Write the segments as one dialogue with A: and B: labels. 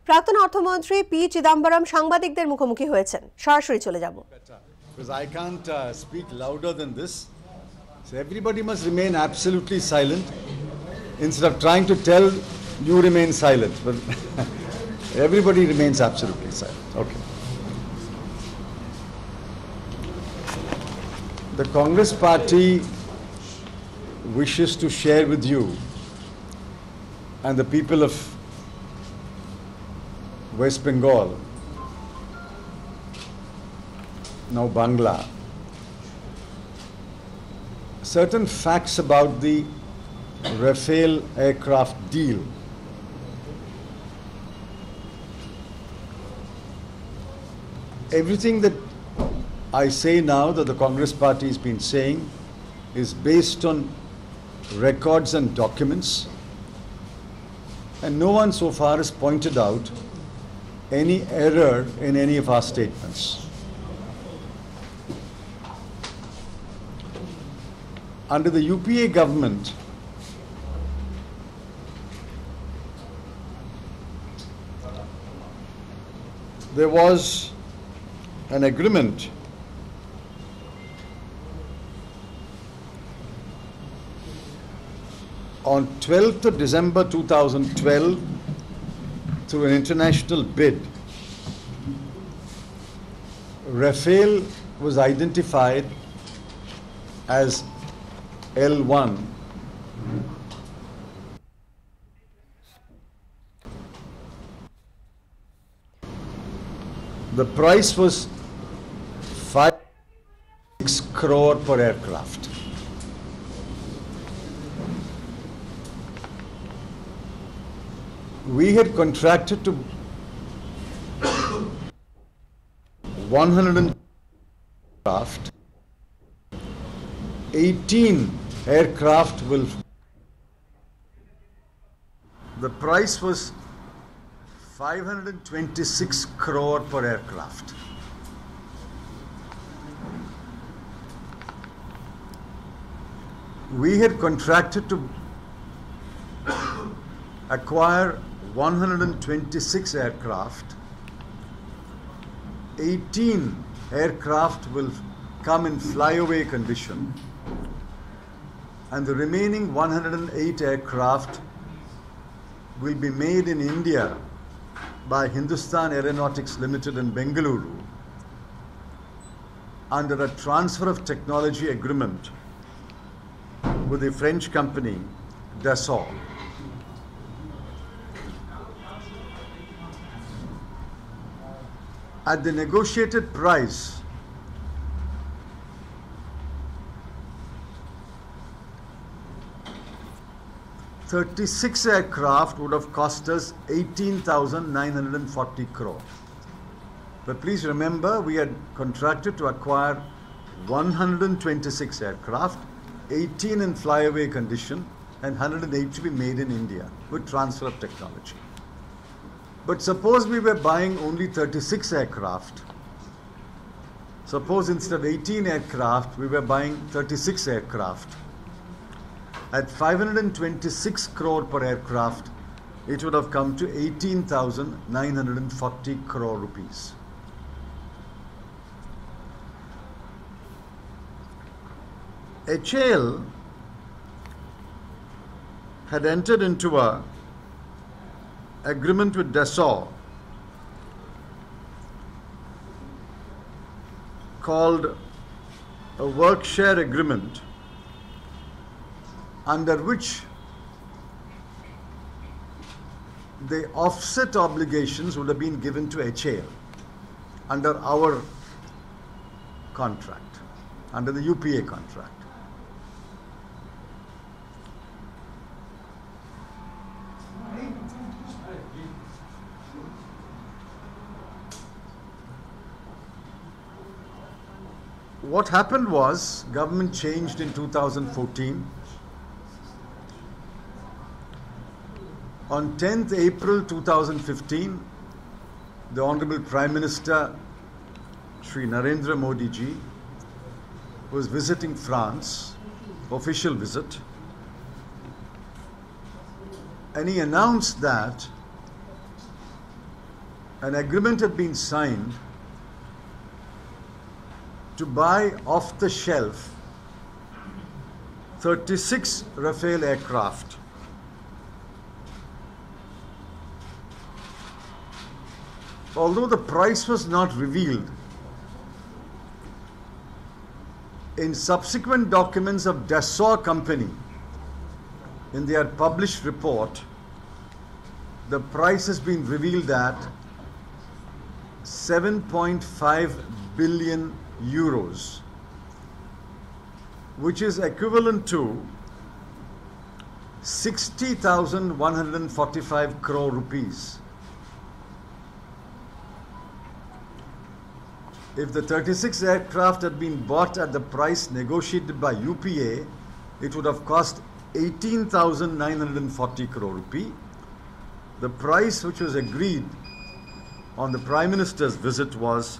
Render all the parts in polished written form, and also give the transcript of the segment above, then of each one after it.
A: প্রাক্তন অর্থমন্ত্রী পি চিদাম্বরম সাংবাদিকদের মুখোমুখি হয়েছেন। সরাসরি চলে যাব।
B: Because I can't speak louder than this. So everybody must remain absolutely silent instead of trying to tell you remain silent. But everybody remains absolutely silent. Okay. The Congress party wishes to share with you and the people of West Bengal, now Bangla, certain facts about the Rafael aircraft deal. Everything that I say now that the Congress party has been saying is based on records and documents, and no one so far has pointed out any error in any of our statements. Under the UPA government, there was an agreement on 12th of December 2012 through an international bid. Rafael was identified as L1. The price was 5 crore per aircraft. We had contracted to 100 aircraft. 18 aircraft will. The price was 526 crore per aircraft. We had contracted to acquire 126 aircraft. 18 aircraft will come in flyaway condition, and the remaining 108 aircraft will be made in India by Hindustan Aeronautics Limited in Bengaluru under a transfer of technology agreement with the French company Dassault. At the negotiated price, "36 aircraft would have cost us 18,940 crore. But please remember, we had contracted to acquire 126 aircraft, 18 in flyaway condition, and 108 to be made in India with transfer of technology. But suppose we were buying only 36 aircraft. Suppose instead of 18 aircraft, we were buying 36 aircraft. At 526 crore per aircraft, it would have come to 18,940 crore rupees. HAL had entered into a agreement with Dassault called a work share agreement, under which the offset obligations would have been given to HAL under our contract, under the UPA contract. What happened was, government changed in 2014. On 10th April 2015, the Honorable Prime Minister Shri Narendra Modi ji was visiting France, official visit, and he announced that an agreement had been signed to buy off the shelf 36 Rafael aircraft. Although the price was not revealed, in subsequent documents of Dassault Company, in their published report, the price has been revealed at 7.5 billion euros, which is equivalent to 60,145 crore rupees. If the 36 aircraft had been bought at the price negotiated by UPA, it would have cost 18,940 crore rupee. The price which was agreed on the Prime Minister's visit was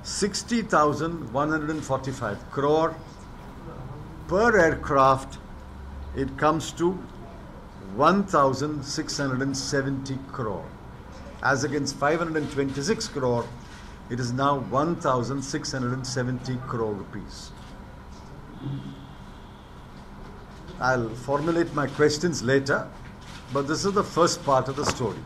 B: 60,145 crore. Per aircraft, it comes to 1,670 crore. As against 526 crore, it is now 1,670 crore rupees. I'll formulate my questions later, but this is the first part of the story.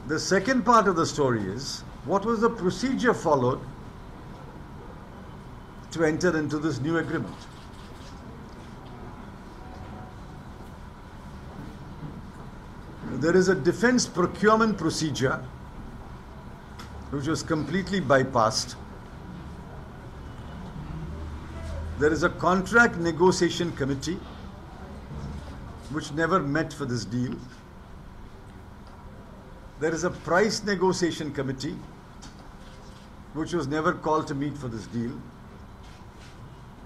B: The second part of the story is, what was the procedure followed to enter into this new agreement? There is a defense procurement procedure which was completely bypassed. There is a contract negotiation committee which never met for this deal. There is a price negotiation committee which was never called to meet for this deal.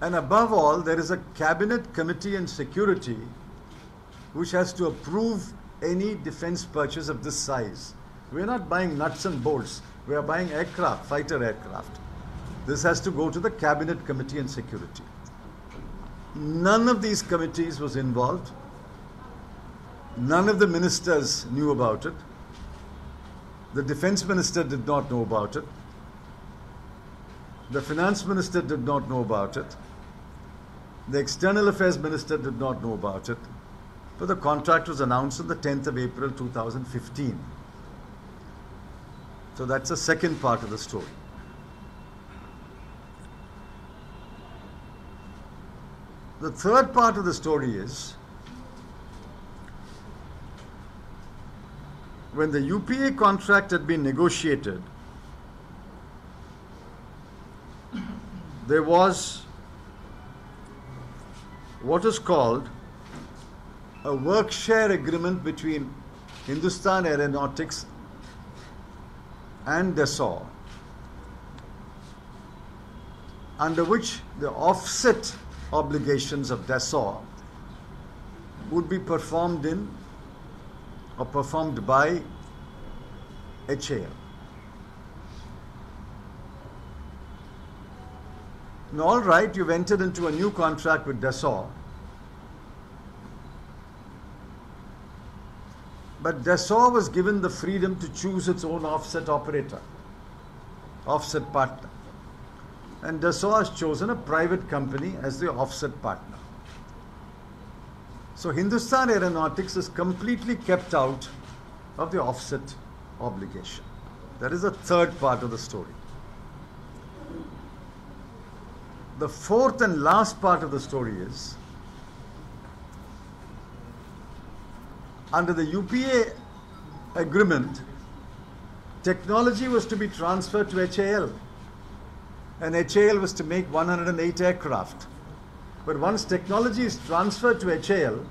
B: And above all, there is a cabinet committee on security which has to approve any defense purchase of this size. We are not buying nuts and bolts. We are buying aircraft, fighter aircraft. This has to go to the cabinet committee on security. None of these committees was involved. None of the ministers knew about it. The defense minister did not know about it. The finance minister did not know about it. The external affairs minister did not know about it. But the contract was announced on the 10th of April 2015. So that's the second part of the story. The third part of the story is, when the UPA contract had been negotiated, there was what is called a work share agreement between Hindustan Aeronautics and Dassault, under which the offset obligations of Dassault would be performed in or performed by HAL. Now, all right, you've entered into a new contract with Dassault, but Dassault was given the freedom to choose its own offset operator, offset partner. And Dassault has chosen a private company as the offset partner. So Hindustan Aeronautics is completely kept out of the offset obligation. That is the third part of the story. The fourth and last part of the story is, under the UPA agreement, technology was to be transferred to HAL, and HAL was to make 108 aircraft. But once technology is transferred to HAL,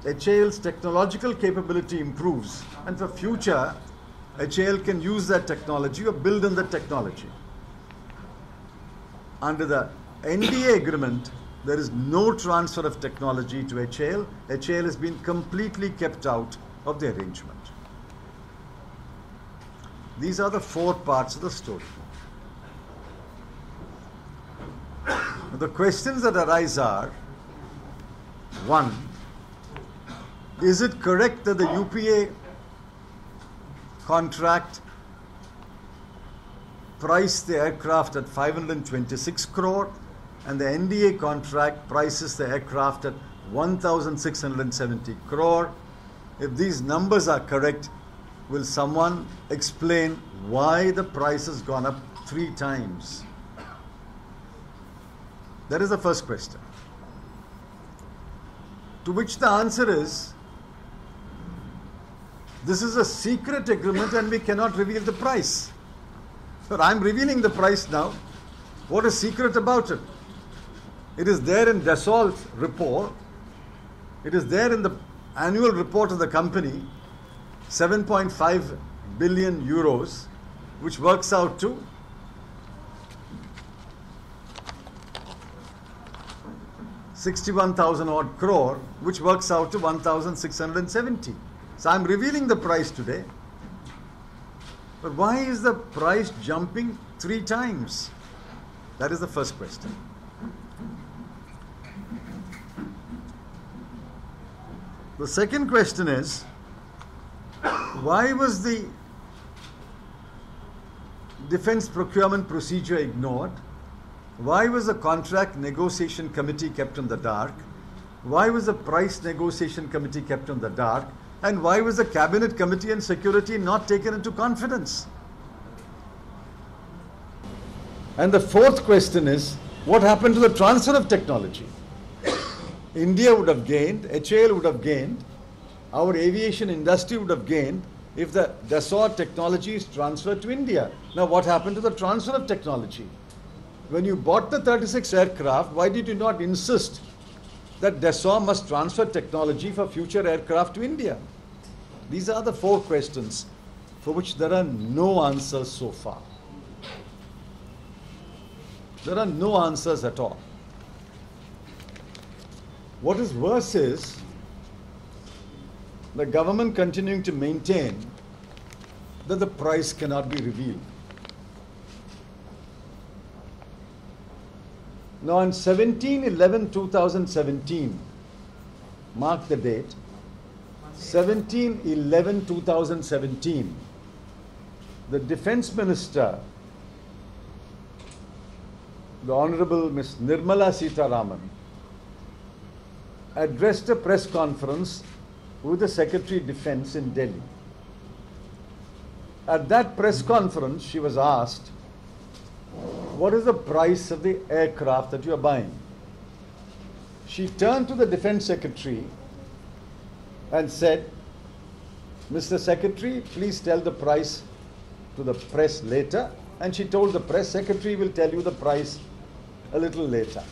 B: HAL's technological capability improves, and for future, HAL can use that technology or build on the technology. Under the NDA agreement, there is no transfer of technology to HAL. HAL has been completely kept out of the arrangement. These are the four parts of the story. The questions that arise are, one, Is it correct that the UPA contract priced the aircraft at 526 crore and the NDA contract prices the aircraft at 1,670 crore? If these numbers are correct, will someone explain why the price has gone up 3 times? That is the first question. To which the answer is, this is a secret agreement and we cannot reveal the price. But I'm revealing the price now. What is secret about it? It is there in Dassault's report. It is there in the annual report of the company, 7.5 billion euros, which works out to 61,000 odd crore, which works out to 1,670. So I'm revealing the price today. But why is the price jumping 3 times? That is the first question. The second question is, why was the defense procurement procedure ignored? Why was the contract negotiation committee kept in the dark? Why was the price negotiation committee kept in the dark? And why was the cabinet committee on security not taken into confidence? And the fourth question is, what happened to the transfer of technology? India would have gained, HAL would have gained, our aviation industry would have gained if the Dassault technology is transferred to India. Now what happened to the transfer of technology? When you bought the 36 aircraft, why did you not insist that Dassault must transfer technology for future aircraft to India? These are the 4 questions for which there are no answers so far. There are no answers at all. What is worse is the government continuing to maintain that the price cannot be revealed. Now on 17/11/2017, mark the date, 17/11/2017, the Defence Minister, the Honorable Ms. Nirmala Sitharaman, addressed a press conference with the Secretary of Defence in Delhi. At that press conference, she was asked, what is the price of the aircraft that you are buying? She turned to the Defence Secretary and said, Mr. Secretary, please tell the price to the press later. And she told the press secretary will tell you the price a little later.